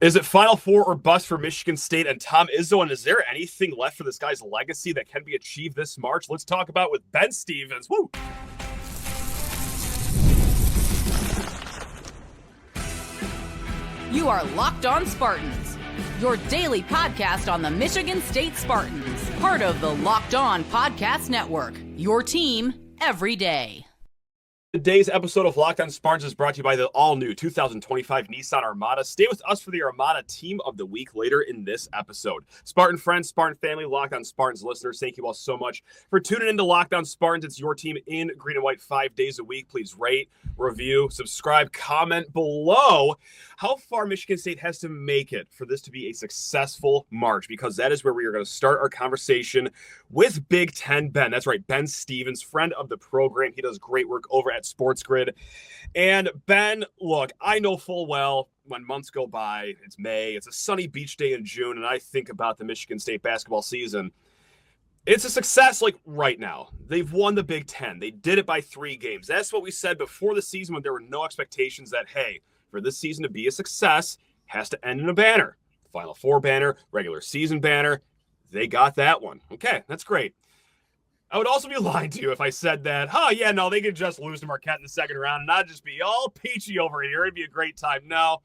Is it Final Four or bust for Michigan State and Tom Izzo? And is there anything left for this guy's legacy that can be achieved this March? Let's talk about it with Ben Stevens. Woo! You are Locked On Spartans, your daily podcast on the Michigan State Spartans, part of the Locked On Podcast Network, your team every day. Today's episode of Locked On Spartans is brought to you by the all-new 2025 Nissan Armada. Stay with us for the Armada Team of the Week later in this episode. Spartan friends, Spartan family, Locked On Spartans listeners, thank you all so much for tuning in to Locked On Spartans. It's your team in green and white 5 days a week. Please rate, review, subscribe, comment below how far Michigan State has to make it for this to be a successful March, because that is where we are going to start our conversation with Big Ten Ben. That's right, Ben Stevens, friend of the program. He does great work over at Sports Grid. And Ben, look, I know full well when months go by, it's May, it's a sunny beach day in June, and I think about the Michigan State basketball season. It's a success like right now. They've won the Big Ten. They did it by 3 games. That's what we said before the season when there were no expectations that, hey, for this season to be a success, has to end in a banner. Final Four banner, regular season banner. They got that one. Okay, that's great. I would also be lying to you if I said that, they could just lose to Marquette in the second round and I'd just be all peachy over here. It'd be a great time. No,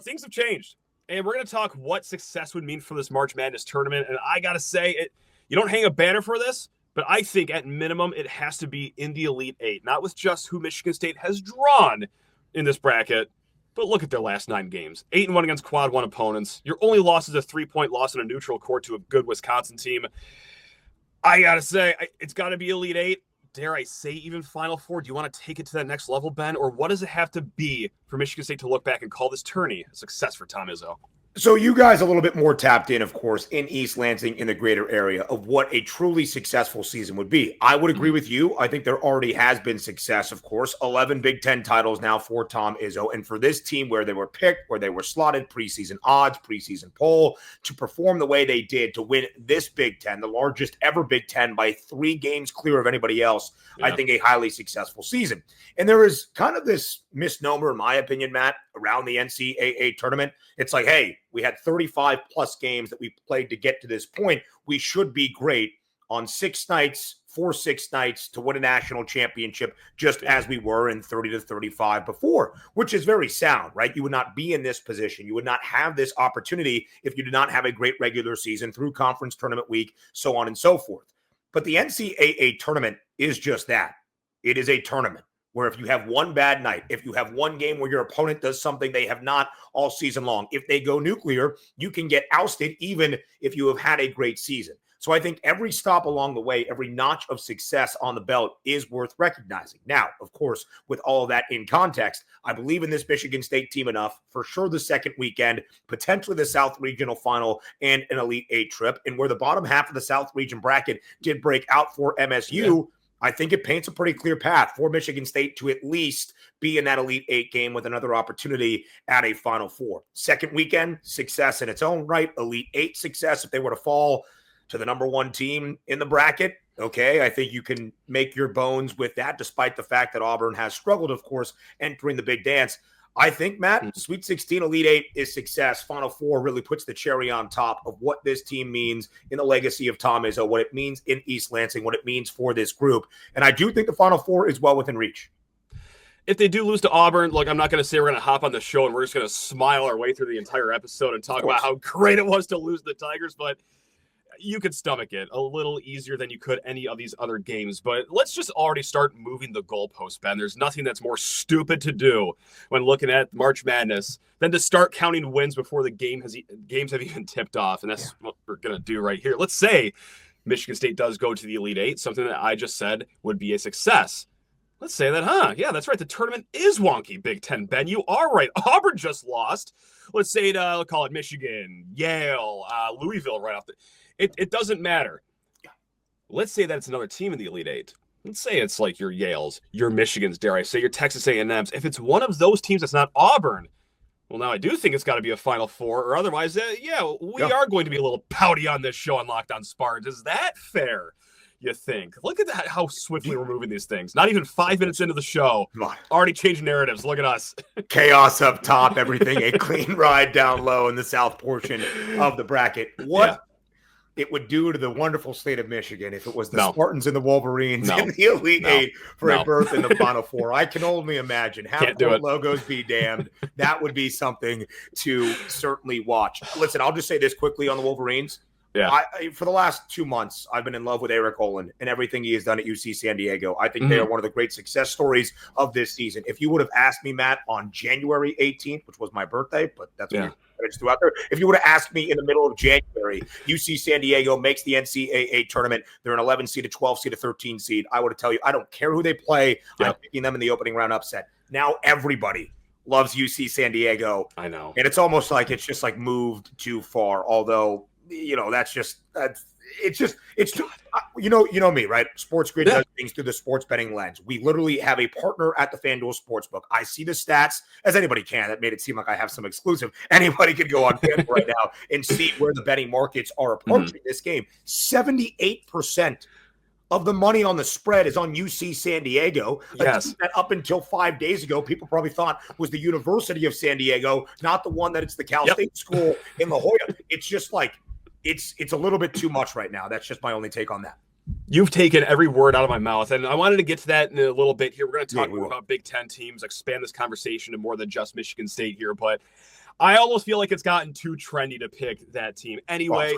things have changed. And we're going to talk what success would mean for this March Madness tournament. And I got to say, you don't hang a banner for this, but I think at minimum it has to be in the Elite Eight, not with just who Michigan State has drawn in this bracket, but look at their last 9 games. 8-1 against quad 1 opponents. Your only loss is a 3-point loss in a neutral court to a good Wisconsin team. I got to say, it's got to be Elite Eight. Dare I say even Final Four? Do you want to take it to that next level, Ben? Or what does it have to be for Michigan State to look back and call this tourney a success for Tom Izzo? So you guys a little bit more tapped in, of course, in East Lansing, in the greater area, of what a truly successful season would be. I would agree with you. I think there already has been success, of course. 11 Big Ten titles now for Tom Izzo. And for this team where they were picked, where they were slotted, preseason odds, preseason poll, to perform the way they did, to win this Big Ten, the largest ever Big Ten by 3 games clear of anybody else, I think a highly successful season. And there is kind of this misnomer, in my opinion, Matt, around the NCAA tournament. It's like, hey, we had 35 plus games that we played to get to this point. We should be great on 6 nights, for 6 nights to win a national championship, just as we were in 30 to 35 before, which is very sound, right? You would not be in this position. You would not have this opportunity if you did not have a great regular season through conference tournament week, so on and so forth. But the NCAA tournament is just that. It is a tournament where if you have one bad night, if you have one game where your opponent does something they have not all season long, if they go nuclear, you can get ousted even if you have had a great season. So I think every stop along the way, every notch of success on the belt is worth recognizing. Now, of course, with all of that in context, I believe in this Michigan State team enough, for sure the second weekend, potentially the South Regional Final and an Elite Eight trip. And where the bottom half of the South Region bracket did break out for MSU, I think it paints a pretty clear path for Michigan State to at least be in that Elite Eight game with another opportunity at a Final Four. Second weekend, success in its own right. Elite Eight success if they were to fall to the number 1 team in the bracket. Okay, I think you can make your bones with that, despite the fact that Auburn has struggled, of course, entering the big dance. I think, Matt, Sweet 16, Elite 8 is success. Final Four really puts the cherry on top of what this team means in the legacy of Tom Izzo, what it means in East Lansing, what it means for this group. And I do think the Final Four is well within reach. If they do lose to Auburn, look, I'm not going to say we're going to hop on the show and we're just going to smile our way through the entire episode and talk about how great it was to lose the Tigers, but you could stomach it a little easier than you could any of these other games. But let's just already start moving the goalpost, Ben. There's nothing that's more stupid to do when looking at March Madness than to start counting wins before the games have even tipped off. And that's what we're going to do right here. Let's say Michigan State does go to the Elite Eight, something that I just said would be a success. Let's say that, Yeah, that's right. The tournament is wonky, Big Ten, Ben. You are right. Auburn just lost. Let's say we'll call it Michigan, Yale, Louisville right off the... It doesn't matter. Let's say that it's another team in the Elite Eight. Let's say it's like your Yales, your Michigans, dare I say, your Texas A&Ms. If it's one of those teams that's not Auburn, well, now I do think it's got to be a Final Four, or otherwise, we are going to be a little pouty on this show on Locked On Spartans. Is that fair? you think. Look at that, how swiftly we're moving these things. Not even 5 minutes into the show, already changing narratives. Look at us. Chaos up top, everything a clean ride down low in the south portion of the bracket. What it would do to the wonderful state of Michigan if it was the Spartans and the Wolverines in the Elite Eight for a berth in the Final Four. I can only imagine. Have both logos be damned. That would be something to certainly watch. Listen, I'll just say this quickly on the Wolverines. Yeah. For the last 2 months, I've been in love with Eric Olin and everything he has done at UC San Diego. I think they are one of the great success stories of this season. If you would have asked me, Matt, on January 18th, which was my birthday, but that's what I just threw out there. If you would have asked me in the middle of January, UC San Diego makes the NCAA tournament. They're an 11 seed, a 12 seed, a 13 seed. I would have tell you, I don't care who they play. I'm picking them in the opening round upset. Now everybody loves UC San Diego. I know. And it's almost like it's just like moved too far. Although, it's too, you know me, right? Sports Grid does things through the sports betting lens. We literally have a partner at the FanDuel Sportsbook. I see the stats, as anybody can. That made it seem like I have some exclusive. Anybody could go on FanDuel right now and see where the betting markets are approaching this game. 78% of the money on the spread is on UC San Diego. Yes. That up until 5 days ago, people probably thought was the University of San Diego, not the one that it's the Cal State School in La Jolla. It's just like, it's a little bit too much right now. That's just my only take on that. You've taken every word out of my mouth, and I wanted to get to that in a little bit here. We're going to talk more about Big Ten teams, expand this conversation to more than just Michigan State here, but I almost feel like it's gotten too trendy to pick that team. Anyway,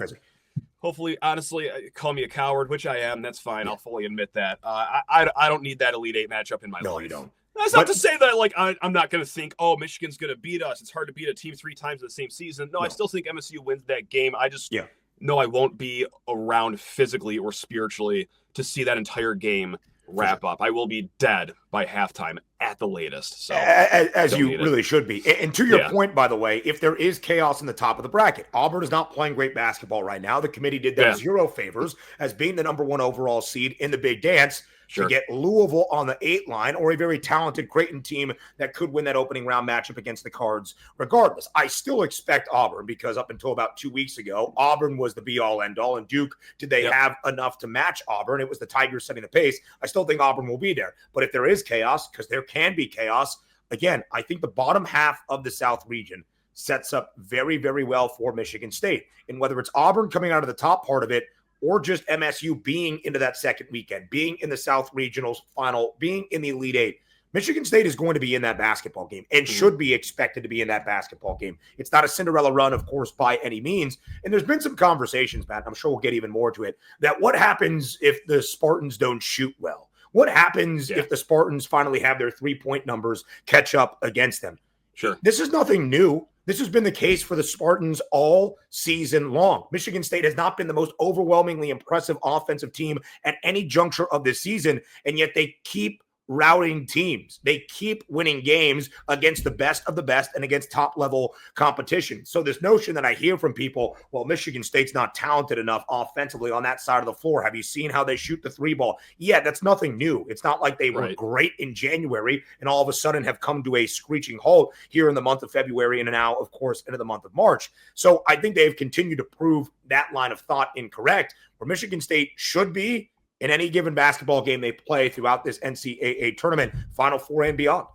hopefully, honestly, call me a coward, which I am. That's fine. I'll fully admit that. I don't need that Elite Eight matchup in my life. No, you don't. That's not to say that like I'm not going to think, oh, Michigan's going to beat us. It's hard to beat a team 3 times in the same season. No, I still think MSU wins that game. I just know I won't be around physically or spiritually to see that entire game wrap up. I will be dead by halftime at the latest. So as you really should be. And to your point, by the way, if there is chaos in the top of the bracket, Auburn is not playing great basketball right now. The committee did them 0 favors as being the number 1 overall seed in the Big Dance. To get Louisville on the 8 line or a very talented Creighton team that could win that opening round matchup against the Cards regardless. I still expect Auburn because up until about 2 weeks ago, Auburn was the be-all, end-all. And Duke, did they have enough to match Auburn? It was the Tigers setting the pace. I still think Auburn will be there. But if there is chaos, because there can be chaos, again, I think the bottom half of the South region sets up very, very well for Michigan State. And whether it's Auburn coming out of the top part of it, or just MSU being into that second weekend, being in the South Regionals final, being in the Elite Eight, Michigan State is going to be in that basketball game and should be expected to be in that basketball game. It's not a Cinderella run, of course, by any means. And there's been some conversations, Matt, I'm sure we'll get even more to it, that what happens if the Spartans don't shoot well? What happens if the Spartans finally have their 3-point numbers catch up against them? Sure. This is nothing new. This has been the case for the Spartans all season long. Michigan State has not been the most overwhelmingly impressive offensive team at any juncture of this season, and yet they keep routing teams. They keep winning games against the best of the best and against top-level competition. So this notion that I hear from people, well, Michigan State's not talented enough offensively on that side of the floor. Have you seen how they shoot the 3 ball? Yeah, that's nothing new. It's not like they were great in January and all of a sudden have come to a screeching halt here in the month of February and now, of course, into the month of March. So I think they've continued to prove that line of thought incorrect, where Michigan State should be in any given basketball game they play throughout this NCAA tournament, Final Four and beyond.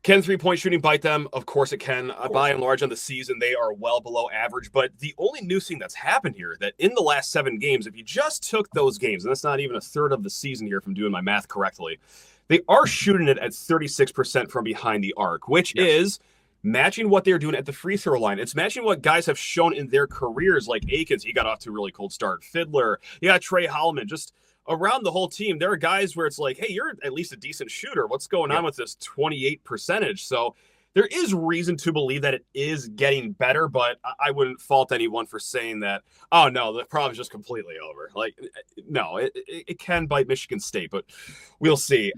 Can 3-point shooting bite them? Of course it can. By and large on the season, they are well below average. But the only new thing that's happened here, that in the last 7 games, if you just took those games, and that's not even a third of the season here if I'm doing my math correctly, they are shooting it at 36% from behind the arc, which is matching what they're doing at the free throw line. It's matching what guys have shown in their careers, like Akins. He got off to a really cold start. Fiddler. Yeah, Trey Holloman. Just around the whole team, there are guys where it's like, hey, you're at least a decent shooter. What's going on with this 28 percentage? So there is reason to believe that it is getting better, but I wouldn't fault anyone for saying that, oh, no, the problem's just completely over. Like, no, it can bite Michigan State, but we'll see.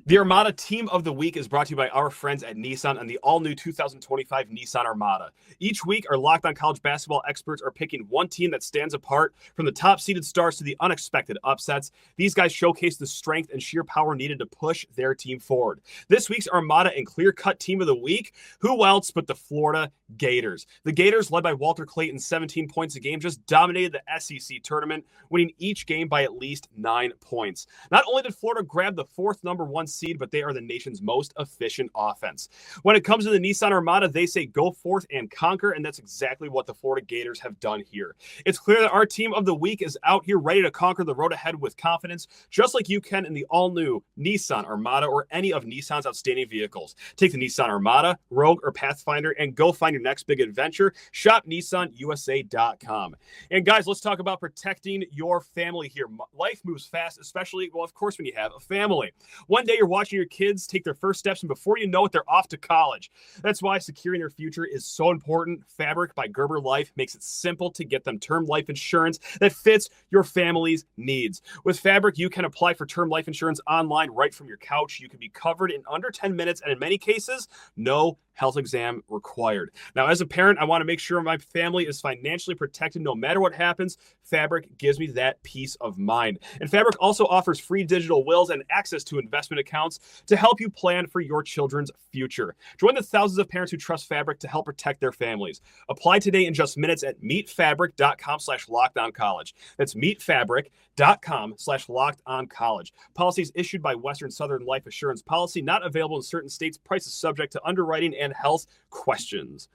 The Armada Team of the Week is brought to you by our friends at Nissan and the all-new 2025 Nissan Armada. Each week, our Locked On College basketball experts are picking one team that stands apart, from the top-seeded stars to the unexpected upsets. These guys showcase the strength and sheer power needed to push their team forward. This week's Armada and clear-cut Team of the Week, who else but the Florida Gators. The Gators, led by Walter Clayton, 17 points a game, just dominated the SEC tournament, winning each game by at least 9 points. Not only did Florida grab the fourth #1 seed, but they are the nation's most efficient offense. When it comes to the Nissan Armada, they say go forth and conquer, and that's exactly what the Florida Gators have done here. It's clear that our Team of the Week is out here ready to conquer the road ahead with confidence, just like you can in the all-new Nissan Armada or any of Nissan's outstanding vehicles. Take the Nissan Armada, Rogue, or Pathfinder and go find your next big adventure. Shop NissanUSA.com. And guys, let's talk about protecting your family here. Life moves fast, especially, well, of course, when you have a family. One day you're watching your kids take their first steps, and before you know it, they're off to college. That's why securing their future is so important. Fabric by Gerber Life makes it simple to get them term life insurance that fits your family's needs. With Fabric, you can apply for term life insurance online right from your couch. You can be covered in under 10 minutes, and in many cases, no health exam required. Now, as a parent, I want to make sure my family is financially protected no matter what happens. Fabric gives me that peace of mind. And Fabric also offers free digital wills and access to investment accounts to help you plan for your children's future. Join the thousands of parents who trust Fabric to help protect their families. Apply today in just minutes at meetfabric.com/lockedoncollege. That's meetfabric.com/lockedoncollege. Policies issued by Western Southern Life Assurance Policy, not available in certain states. Prices subject to underwriting and health questions.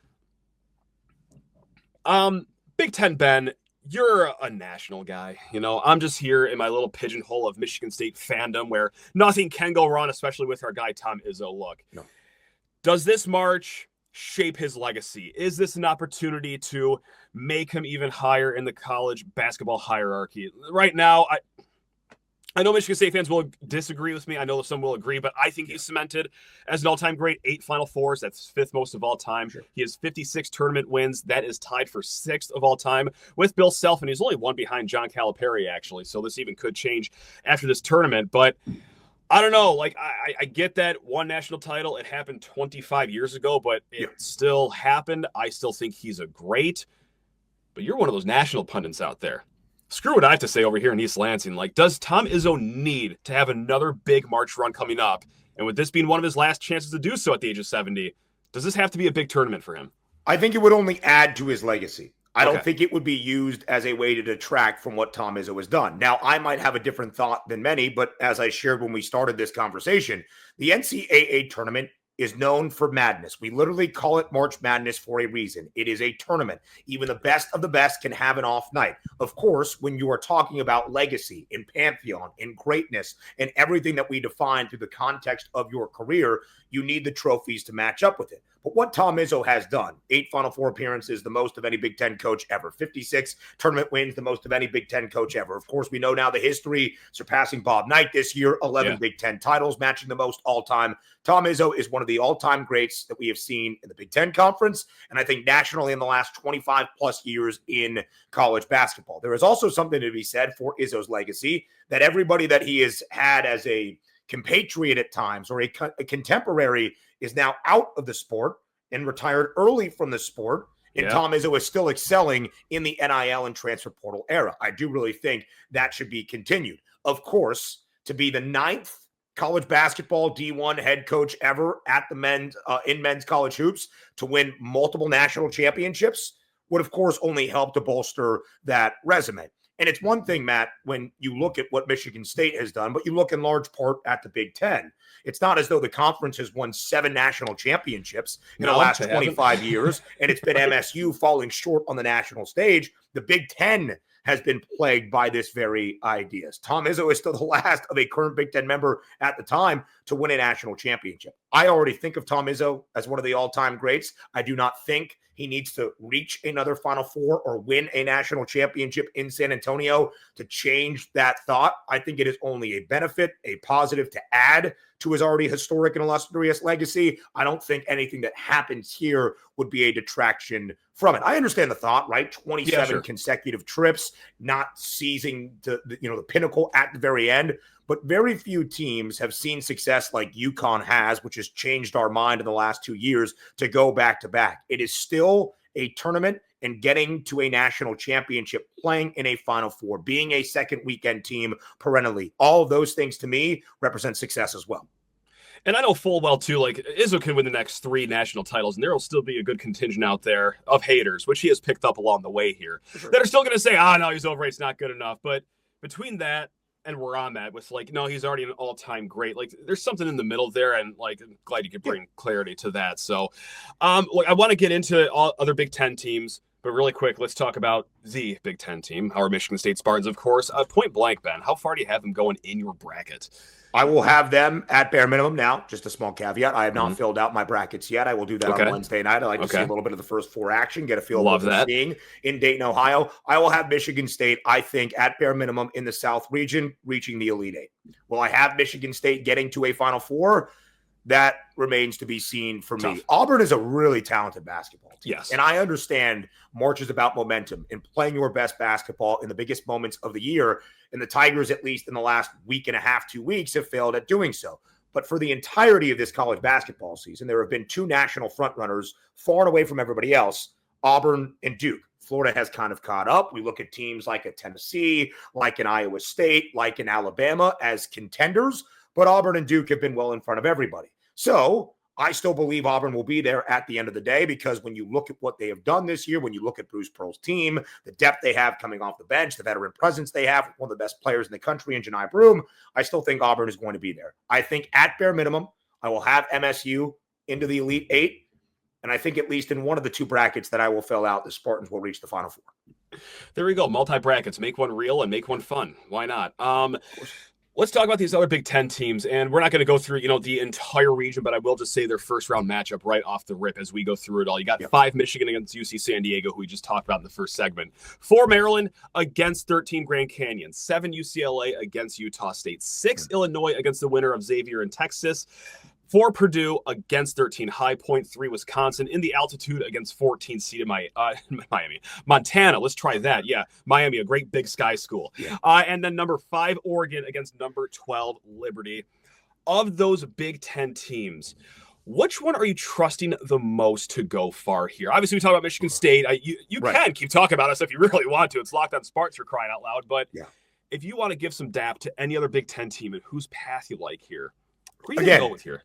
Big Ten Ben, you're a national guy. You know, I'm just here in my little pigeonhole of Michigan State fandom where nothing can go wrong, especially with our guy Tom Izzo. Look, no. Does this March shape his legacy? Is this an opportunity to make him even higher in the college basketball hierarchy? Right now, I know Michigan State fans will disagree with me. I know some will agree, but I think he's cemented as an all-time great. 8 Final Fours. That's 5th most of all time. Sure. He has 56 tournament wins. That is tied for 6th of all time with Bill Self, and he's only one behind John Calipari, actually. So this even could change after this tournament. But I don't know. Like, I get that one national title. It happened 25 years ago, but it still happened. I still think he's a great. But you're one of those national pundits out there. Screw what I have to say over here in East Lansing. Like, does Tom Izzo need to have another big March run coming up? And with this being one of his last chances to do so at the age of 70, does this have to be a big tournament for him? I think it would only add to his legacy. I don't think it would be used as a way to detract from what Tom Izzo has done. Now, I might have a different thought than many, but as I shared when we started this conversation, the NCAA tournament is known for madness. We literally call it March Madness for a reason. It is a tournament. Even the best of the best can have an off night. Of course, when you are talking about legacy and pantheon and greatness and everything that we define through the context of your career, you need the trophies to match up with it. But what Tom Izzo has done, 8 Final Four appearances, the most of any Big Ten coach ever. 56 tournament wins, the most of any Big Ten coach ever. Of course, we know now the history, surpassing Bob Knight this year, 11 Big Ten titles, matching the most all-time. Tom Izzo is one of the all-time greats that we have seen in the Big Ten Conference, and I think nationally in the last 25-plus years in college basketball. There is also something to be said for Izzo's legacy, that everybody that he has had as a compatriot at times or a contemporary is now out of the sport and retired early from the sport. And Tom Izzo is still excelling in the NIL and transfer portal era. I do really think that should be continued. Of course, to be the 9th college basketball D1 head coach ever at the men's college hoops, to win multiple national championships would, of course, only help to bolster that resume. And it's one thing, Matt, when you look at what Michigan State has done, but you look in large part at the Big Ten. It's not as though the conference has won 7 national championships in the last 25 years, and it's been MSU falling short on the national stage. The Big Ten has been plagued by this very ideas. Tom Izzo is still the last of a current Big Ten member at the time to win a national championship. I already think of Tom Izzo as one of the all-time greats. I do not think he needs to reach another Final Four or win a national championship in San Antonio to change that thought. I think it is only a benefit, a positive to add to his already historic and illustrious legacy. I don't think anything that happens here would be a detraction from it. I understand the thought, right? 27 consecutive trips, not seizing the pinnacle at the very end. But very few teams have seen success like UConn has, which has changed our mind in the last 2 years, to go back-to-back. It is still a tournament, and getting to a national championship, playing in a Final Four, being a second weekend team perennially. All of those things to me represent success as well. And I know full well, too, like Izzo can win the next 3 national titles, and there will still be a good contingent out there of haters, which he has picked up along the way here, that are still going to say, no, he's overrated, it's not good enough. But between that and where I'm at with, like, no, he's already an all-time great. Like, there's something in the middle there, and, like, I'm glad you could bring clarity to that. So, look, I want to get into all other Big Ten teams, but really quick, let's talk about the Big Ten team, our Michigan State Spartans, of course. Point blank, Ben, how far do you have them going in your bracket? I will have them at bare minimum now. Just a small caveat. I have not filled out my brackets yet. I will do that on Wednesday night. I like to see a little bit of the first 4 action, get a feel of what we're seeing in Dayton, Ohio. I will have Michigan State, I think, at bare minimum in the South region, reaching the Elite Eight. Will I have Michigan State getting to a Final Four? That remains to be seen for me. Auburn is a really talented basketball team. Yes. And I understand March is about momentum and playing your best basketball in the biggest moments of the year. And the Tigers, at least in the last week and a half, 2 weeks, have failed at doing so. But for the entirety of this college basketball season, there have been 2 national frontrunners far and away from everybody else, Auburn and Duke. Florida has kind of caught up. We look at teams like a Tennessee, like an Iowa State, like an Alabama as contenders. But Auburn and Duke have been well in front of everybody. So I still believe Auburn will be there at the end of the day, because when you look at what they have done this year, when you look at Bruce Pearl's team, the depth they have coming off the bench, the veteran presence they have, one of the best players in the country in Janai Broome, I still think Auburn is going to be there. I think at bare minimum, I will have MSU into the Elite Eight. And I think at least in one of the 2 brackets that I will fill out, the Spartans will reach the Final Four. There we go. Multi-brackets. Make one real and make one fun. Why not? Let's talk about these other Big Ten teams, and we're not going to go through, the entire region, but I will just say their first-round matchup right off the rip as we go through it all. You got 5 Michigan against UC San Diego, who we just talked about in the first segment. 4 Maryland against 13 Grand Canyon. 7 UCLA against Utah State. 6 Illinois against the winner of Xavier and Texas. 4 Purdue against 13 High Point. 3 Wisconsin in the altitude against 14 seeded Miami. Montana, let's try that. Yeah, Miami, a great Big Sky school. Yeah. And then number 5 Oregon against number 12 Liberty. Of those Big Ten teams, which one are you trusting the most to go far here? Obviously, we talk about Michigan State. You can keep talking about us if you really want to. It's Locked On Spartans, for crying out loud. But if you want to give some dap to any other Big Ten team and whose path you like here, who are you going to go with here?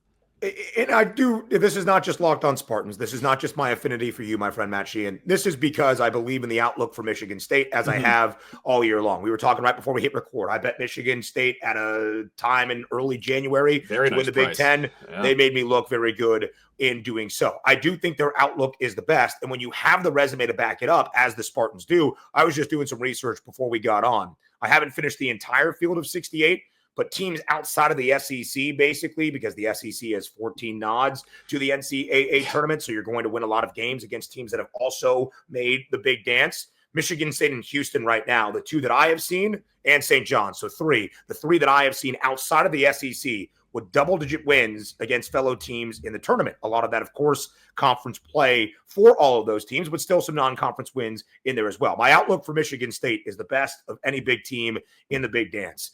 And I do, this is not just Locked On Spartans. This is not just my affinity for you, my friend Matt Sheehan. This is because I believe in the outlook for Michigan State, as I have all year long. We were talking right before we hit record. I bet Michigan State at a time in early January to win the Big Ten. Yeah. They made me look very good in doing so. I do think their outlook is the best. And when you have the resume to back it up, as the Spartans do, I was just doing some research before we got on. I haven't finished the entire field of 68. But teams outside of the SEC, basically, because the SEC has 14 nods to the NCAA tournament, so you're going to win a lot of games against teams that have also made the big dance. Michigan State and Houston right now, the 2 that I have seen, and St. John's, so 3. The 3 that I have seen outside of the SEC with double-digit wins against fellow teams in the tournament. A lot of that, of course, conference play for all of those teams, but still some non-conference wins in there as well. My outlook for Michigan State is the best of any big team in the big dance.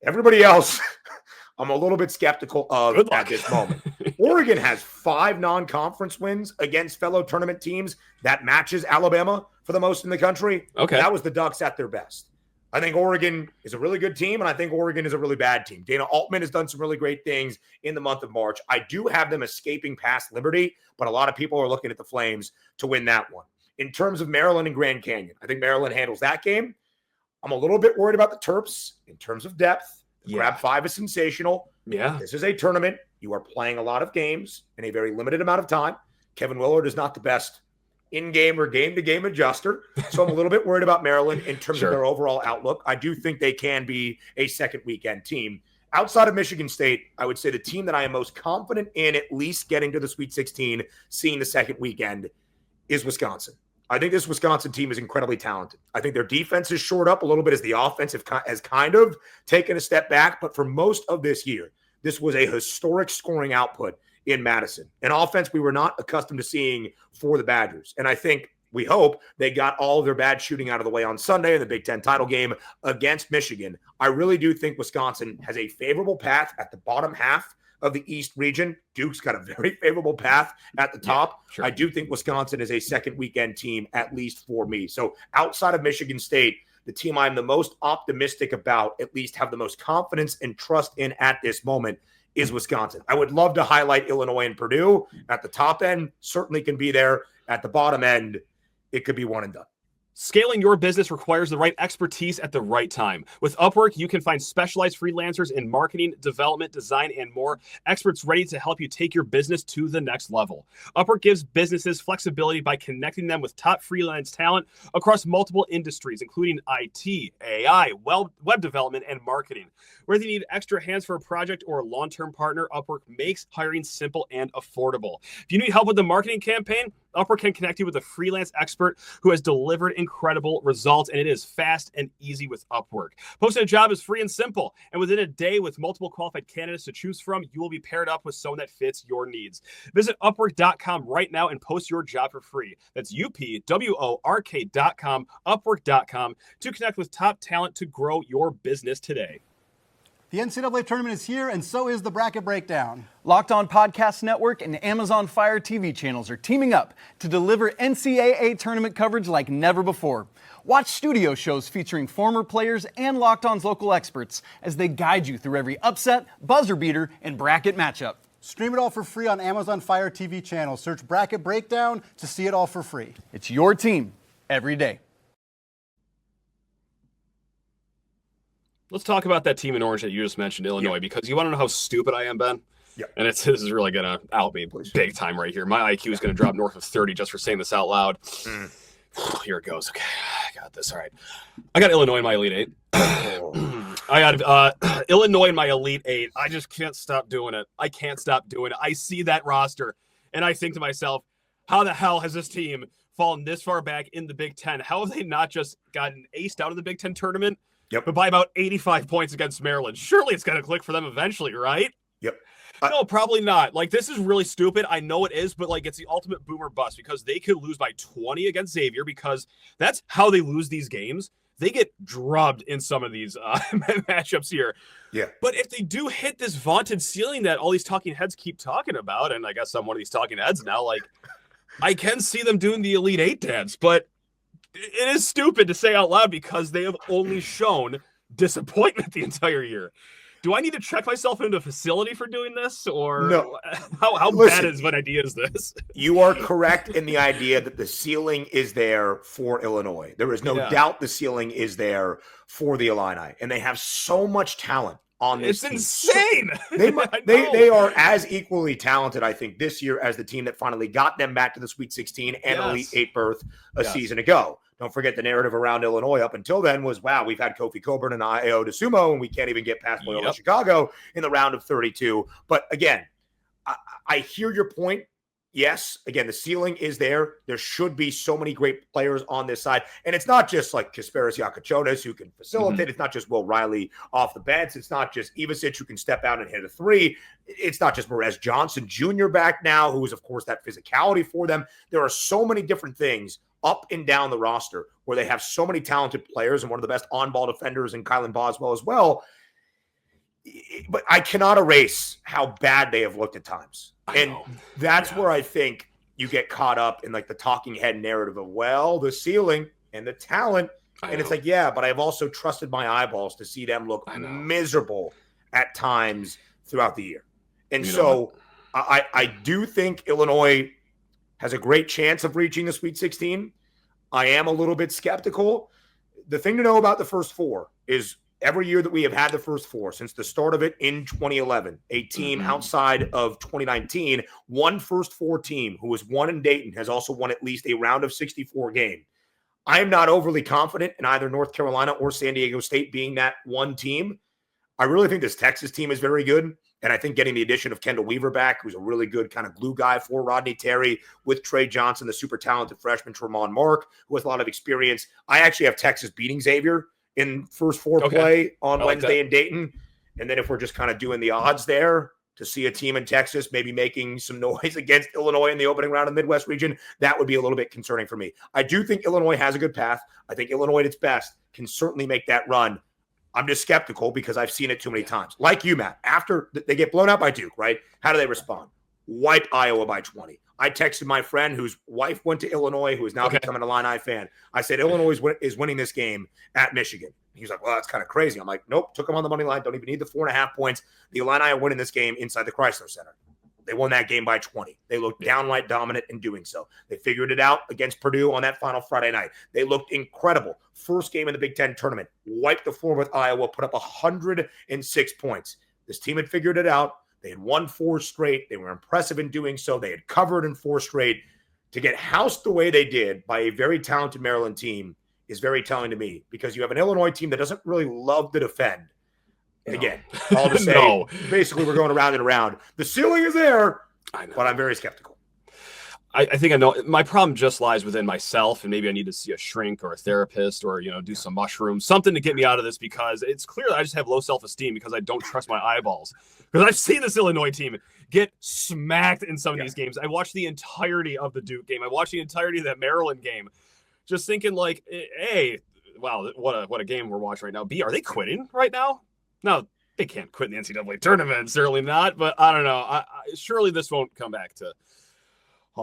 Everybody else, I'm a little bit skeptical of at this moment. Oregon has 5 non-conference wins against fellow tournament teams. That matches Alabama for the most in the country. Okay. That was the Ducks at their best. I think Oregon is a really good team, and I think Oregon is a really bad team. Dana Altman has done some really great things in the month of March. I do have them escaping past Liberty, but a lot of people are looking at the Flames to win that one. In terms of Maryland and Grand Canyon, I think Maryland handles that game. I'm a little bit worried about the Terps in terms of depth. Grab 5 is sensational. Yeah. This is a tournament. You are playing a lot of games in a very limited amount of time. Kevin Willard is not the best in-game or game-to-game adjuster. So I'm a little bit worried about Maryland in terms of their overall outlook. I do think they can be a second weekend team. Outside of Michigan State, I would say the team that I am most confident in at least getting to the Sweet 16, seeing the second weekend, is Wisconsin. I think this Wisconsin team is incredibly talented. I think their defense is shored up a little bit as the offense has kind of taken a step back. But for most of this year, this was a historic scoring output in Madison, an offense we were not accustomed to seeing for the Badgers. And I think, we hope, they got all of their bad shooting out of the way on Sunday in the Big Ten title game against Michigan. I really do think Wisconsin has a favorable path at the bottom half of the East region. Duke's got a very favorable path at the top. Yeah, sure. I do think Wisconsin is a second weekend team, at least for me. So outside of Michigan State, the team I'm the most optimistic about, at least have the most confidence and trust in at this moment, is Wisconsin. I would love to highlight Illinois and Purdue at the top end. Certainly can be there. At the bottom end, it could be one and done. Scaling your business requires the right expertise at the right time. With Upwork, you can find specialized freelancers in marketing, development, design, and more, experts ready to help you take your business to the next level. Upwork gives businesses flexibility by connecting them with top freelance talent across multiple industries, including IT, AI, web development, and marketing. Whether you need extra hands for a project or a long-term partner, Upwork makes hiring simple and affordable. If you need help with the marketing campaign, Upwork can connect you with a freelance expert who has delivered incredible results, and it is fast and easy with Upwork. Posting a job is free and simple, and within a day, with multiple qualified candidates to choose from, you will be paired up with someone that fits your needs. Visit Upwork.com right now and post your job for free. That's UPWORK.com, Upwork.com, to connect with top talent to grow your business today. The NCAA Tournament is here, and so is the Bracket Breakdown. Locked On Podcast Network and Amazon Fire TV channels are teaming up to deliver NCAA Tournament coverage like never before. Watch studio shows featuring former players and Locked On's local experts as they guide you through every upset, buzzer beater, and bracket matchup. Stream it all for free on Amazon Fire TV channel. Search Bracket Breakdown to see it all for free. It's your team every day. Let's talk about that team in orange that you just mentioned, Illinois, because you want to know how stupid I am, Ben? Yeah. And this is really going to out me big time right here. My IQ is going to drop north of 30 just for saying this out loud. Here it goes. Okay, I got this. All right. I got Illinois in my Elite Eight. I got Illinois in my Elite Eight. I just can't stop doing it. I can't stop doing it. I see that roster, and I think to myself, how the hell has this team fallen this far back in the Big Ten? How have they not just gotten aced out of the Big Ten tournament? Yep. But by about 85 points against Maryland. Surely it's going to click for them eventually, right? Yep. No, probably not. Like, this is really stupid. I know it is, but, like, it's the ultimate boomer bust because they could lose by 20 against Xavier because that's how they lose these games. They get drubbed in some of these matchups here. Yeah. But if they do hit this vaunted ceiling that all these talking heads keep talking about, and I guess I'm one of these talking heads now, like, I can see them doing the Elite Eight dance, but it is stupid to say out loud because they have only shown disappointment the entire year. Do I need to check myself into a facility for doing this, or no? How Listen, bad is an idea is this? You are correct in the idea that the ceiling is there for Illinois. There is no doubt the ceiling is there for the Illini, and they have so much talent on this team. It's insane. They are as equally talented, I think, this year as the team that finally got them back to the Sweet 16 and Elite Eight berth a season ago. Don't forget the narrative around Illinois up until then was, wow, we've had Kofi Coburn and Io DeSumo, and we can't even get past Loyola Chicago in the round of 32. But again, I hear your point. Yes, again, the ceiling is there. There should be so many great players on this side. And it's not just like Kasparis Yakachonis who can facilitate. It's not just Will Riley off the bench. It's not just Ivasic who can step out and hit a three. It's not just Perez Johnson Jr. back now, who is, of course, that physicality for them. There are so many different things up and down the roster where they have so many talented players and one of the best on-ball defenders in Kylan Boswell as well. But I cannot erase how bad they have looked at times. And that's where I think you get caught up in like the talking head narrative of, well, the ceiling and the talent. And it's like, yeah, but I've also trusted my eyeballs to see them look miserable at times throughout the year. And so I do think Illinois has a great chance of reaching the Sweet 16. I am a little bit skeptical. The thing to know about the first four is every year that we have had the first four since the start of it in 2011, a team outside of 2019, one first four team who was won in Dayton has also won at least a round of 64 game. I am not overly confident in either North Carolina or San Diego State being that one team. I really think this Texas team is very good. And I think getting the addition of Kendall Weaver back, who's a really good kind of glue guy for Rodney Terry, with Trey Johnson, the super talented freshman Tremont Mark, who has a lot of experience. I actually have Texas beating Xavier in first four play on Wednesday in Dayton. And then if we're just kind of doing the odds there to see a team in Texas maybe making some noise against Illinois in the opening round of the Midwest region, that would be a little bit concerning for me. I do think Illinois has a good path. I think Illinois at its best can certainly make that run. I'm just skeptical because I've seen it too many times. Like you, Matt, after they get blown out by Duke, right? How do they respond? Wipe Iowa by 20. I texted my friend whose wife went to Illinois, who is now becoming a Illini fan. I said, Illinois is winning this game at Michigan. He was like, well, that's kind of crazy. I'm like, nope, took them on the money line. Don't even need the 4.5 points. The Illini are winning this game inside the Chrysler Center. They won that game by 20. They looked downright dominant in doing so. They figured it out against Purdue on that final Friday night. They looked incredible. First game in the Big Ten tournament. Wiped the floor with Iowa, put up 106 points. This team had figured it out. They had won 4 straight. They were impressive in doing so. They had covered in 4 straight. To get housed the way they did by a very talented Maryland team is very telling to me, because you have an Illinois team that doesn't really love to defend. And again, all to say, basically we're going around and around. The ceiling is there, but I'm very skeptical. I think I know. My problem just lies within myself, and maybe I need to see a shrink or a therapist or, do some mushrooms, something to get me out of this, because it's clear that I just have low self-esteem because I don't trust my eyeballs. Because I've seen this Illinois team get smacked in some of these games. I watched the entirety of the Duke game. I watched the entirety of that Maryland game, just thinking like, hey, wow, what a game we're watching right now. Are they quitting right now? No, they can't quit in the NCAA tournament. Certainly not. But I don't know. Surely this won't come back to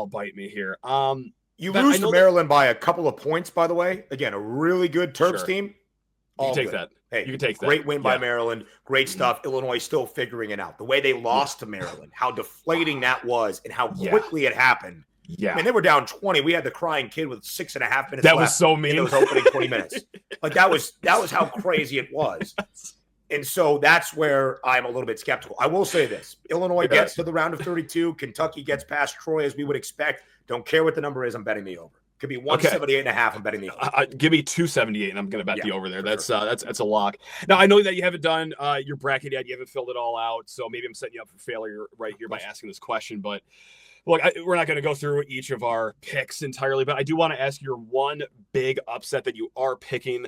bite me here. You lose to Maryland by a couple of points, by the way. Again, a really good Terps team. You can take that. Hey, you can take that. Great win by Maryland. Great stuff. Illinois still figuring it out. The way they lost to Maryland, how deflating that was, and how quickly it happened. Yeah. I mean, they were down 20. We had the crying kid with 6.5 minutes that left. Was so mean. In those opening 20 minutes. Like that was how crazy it was. And so that's where I'm a little bit skeptical. I will say this. Illinois gets to the round of 32. Kentucky gets past Troy as we would expect. Don't care what the number is. I'm betting the over. Could be 178.5. I'm betting the over. Give me 278, and I'm going to bet the over there. That's a lock. Now, I know that you haven't done your bracket yet. You haven't filled it all out. So maybe I'm setting you up for failure right here by asking this question. But look, we're not going to go through each of our picks entirely, but I do want to ask your one big upset that you are picking.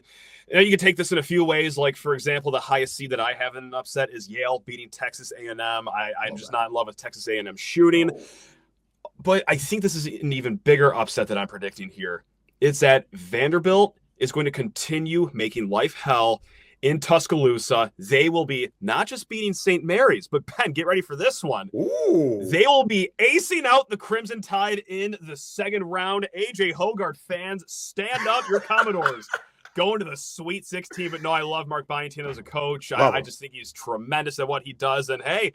You can take this in a few ways. Like, for example, the highest seed that I have in an upset is Yale beating Texas A&M. I'm just not in love with Texas A&M shooting. But I think this is an even bigger upset that I'm predicting here. It's that Vanderbilt is going to continue making life hell in Tuscaloosa. They will be not just beating St. Mary's, but Ben, get ready for this one. Ooh. They will be acing out the Crimson Tide in the second round. AJ Hogarth fans, stand up, your Commodores. Going to the Sweet 16, but no, I love Mark Byington as a coach. I just think he's tremendous at what he does. And hey,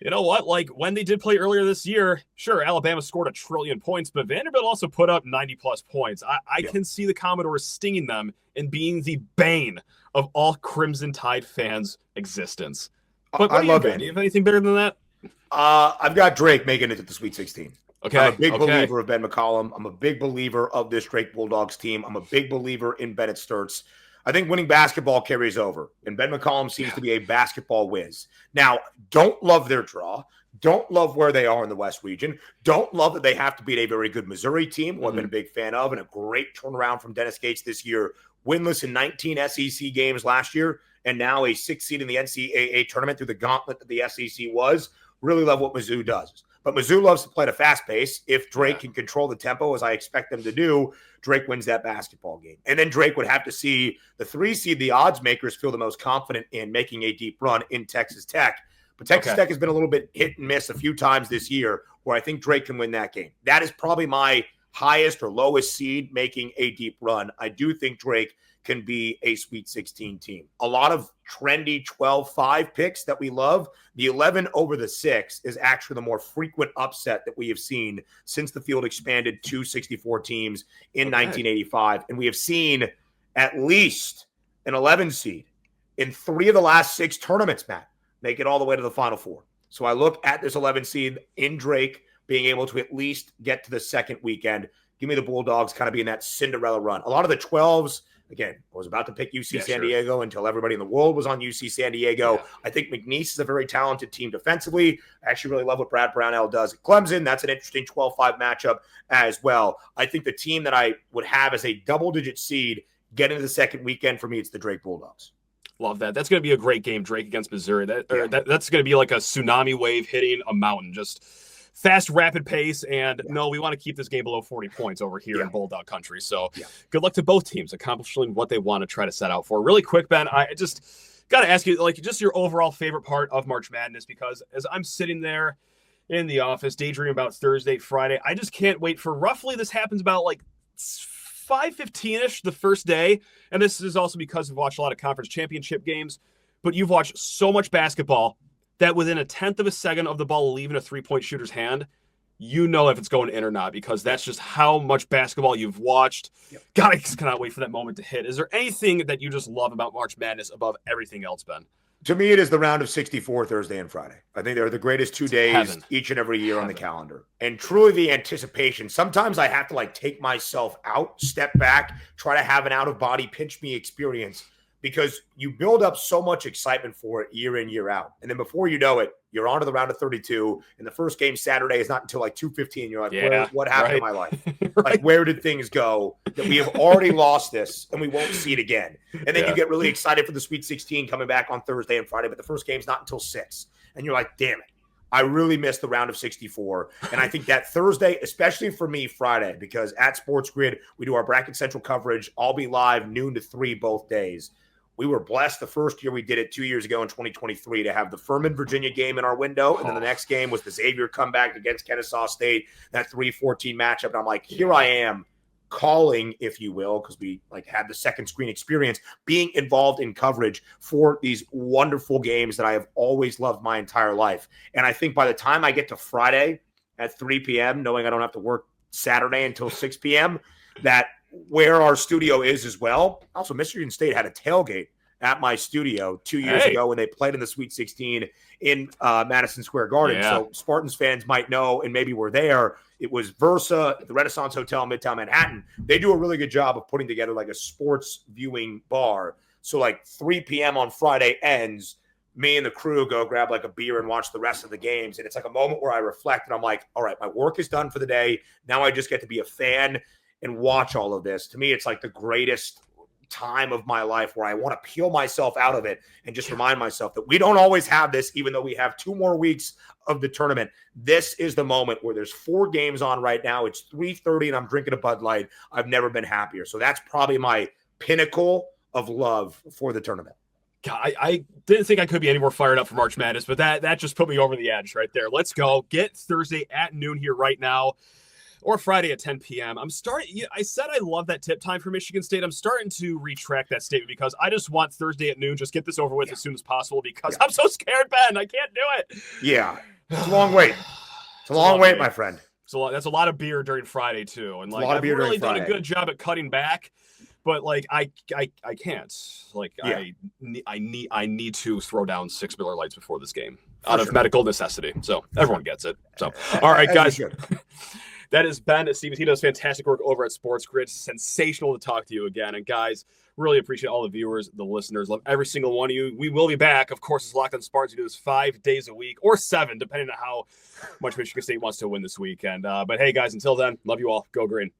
you know what? Like when they did play earlier this year, sure, Alabama scored 1 trillion points, but Vanderbilt also put up 90-plus points. I can see the Commodores stinging them and being the bane of all Crimson Tide fans' existence. But I love it. Do you have anything better than that? I've got Drake making it to the Sweet 16. Okay. I'm a big believer of Ben McCollum. I'm a big believer of this Drake Bulldogs team. I'm a big believer in Bennett Sturts. I think winning basketball carries over, and Ben McCollum seems to be a basketball whiz. Now, don't love their draw. Don't love where they are in the West region. Don't love that they have to beat a very good Missouri team, who I've been a big fan of, and a great turnaround from Dennis Gates this year. Winless in 19 SEC games last year, and now a 6th seed in the NCAA tournament through the gauntlet that the SEC was. Really love what Mizzou does. But Mizzou loves to play at a fast pace. If Drake can control the tempo, as I expect them to do, Drake wins that basketball game. And then Drake would have to see the 3 seed, the odds makers, feel the most confident in making a deep run in Texas Tech. But Texas Tech has been a little bit hit and miss a few times this year, where I think Drake can win that game. That is probably my highest or lowest seed making a deep run. I do think Drake can be a Sweet 16 team. A lot of trendy 12-5 picks that we love. The 11 over the 6 is actually the more frequent upset that we have seen since the field expanded to 64 teams in 1985. And we have seen at least an 11 seed in 3 of the last 6 tournaments, Matt, make it all the way to the Final Four. So I look at this 11 seed in Drake being able to at least get to the second weekend. Give me the Bulldogs kind of being that Cinderella run. A lot of the 12s, again, I was about to pick UC San Diego until everybody in the world was on UC San Diego. Yeah. I think McNeese is a very talented team defensively. I actually really love what Brad Brownell does at Clemson. That's an interesting 12-5 matchup as well. I think the team that I would have as a double-digit seed getting to the second weekend, for me, it's the Drake Bulldogs. Love that. That's going to be a great game, Drake against Missouri. That's going to be like a tsunami wave hitting a mountain, just fast, rapid pace. And no, we want to keep this game below 40 points over here in Bulldog country. So good luck to both teams accomplishing what they want to try to set out for. Really quick, Ben, I just got to ask you, like, just your overall favorite part of March Madness, because as I'm sitting there in the office daydreaming about Thursday, Friday, I just can't wait for roughly, this happens about like 5:15-ish the first day, and this is also because we've watched a lot of conference championship games, but you've watched so much basketball that within a tenth of a second of the ball leaving a three-point shooter's hand, you know if it's going in or not, because that's just how much basketball you've watched. God, I just cannot wait for that moment to hit. Is there anything that you just love about March Madness above everything else, Ben? To me, it is the round of 64 Thursday and Friday. I think they're the greatest 2 days each and every year on the calendar. And truly the anticipation. Sometimes I have to like take myself out, step back, try to have an out-of-body pinch me experience, because you build up so much excitement for it year in, year out. And then before you know it, you're on to the round of 32. And the first game Saturday is not until like 2:15. You're like, what happened in my life? Like, where did things go that we have already lost this and we won't see it again? And then you get really excited for the Sweet 16 coming back on Thursday and Friday, but the first game's not until 6. And you're like, damn it, I really missed the round of 64. And I think that Thursday, especially for me, Friday, because at Sports Grid, we do our Bracket Central coverage. I'll be live noon to 3 both days. We were blessed the first year we did it 2 years ago in 2023 to have the Furman, Virginia game in our window. And then the next game was the Xavier comeback against Kennesaw State, that 3-14 matchup. And I'm like, here I am calling, if you will, because we like had the second screen experience, being involved in coverage for these wonderful games that I have always loved my entire life. And I think by the time I get to Friday at 3 p.m., knowing I don't have to work Saturday until 6 p.m., that where our studio is as well. Also, Michigan State had a tailgate at my studio 2 years ago when they played in the Sweet 16 in Madison Square Garden. So Spartans fans might know, and maybe were there. It was Versa, the Renaissance Hotel in Midtown Manhattan. They do a really good job of putting together like a sports viewing bar. So like 3 p.m. on Friday ends, me and the crew go grab like a beer and watch the rest of the games. And it's like a moment where I reflect and I'm like, all right, my work is done for the day. Now I just get to be a fan and watch all of this. To me, it's like the greatest time of my life where I want to peel myself out of it and just remind myself that we don't always have this, even though we have 2 more weeks of the tournament. This is the moment where there's 4 games on right now. It's 3:30 and I'm drinking a Bud Light. I've never been happier. So that's probably my pinnacle of love for the tournament. God, I didn't think I could be any more fired up for March Madness, but that just put me over the edge right there. Let's go. Get Thursday at noon here right now, or Friday at 10 p.m. I said I love that tip time for Michigan State. I'm starting to retract that statement because I just want Thursday at noon. Just get this over with as soon as possible because I'm so scared, Ben. I can't do it. Yeah. It's a long wait. It's a long wait, my friend. That's a lot of beer during Friday, too. And, like, I've really done a good job at cutting back. But like I can't. Like I need to throw down 6 Miller Lights before this game out of medical necessity. So everyone gets it. So all right, guys. That is Ben. Stevens. He does fantastic work over at Sports Grid. Sensational to talk to you again. And guys, really appreciate all the viewers, the listeners. Love every single one of you. We will be back. Of course, it's Locked on Spartans. We do this 5 days a week or 7, depending on how much Michigan State wants to win this weekend. But hey, guys, until then, love you all. Go Green.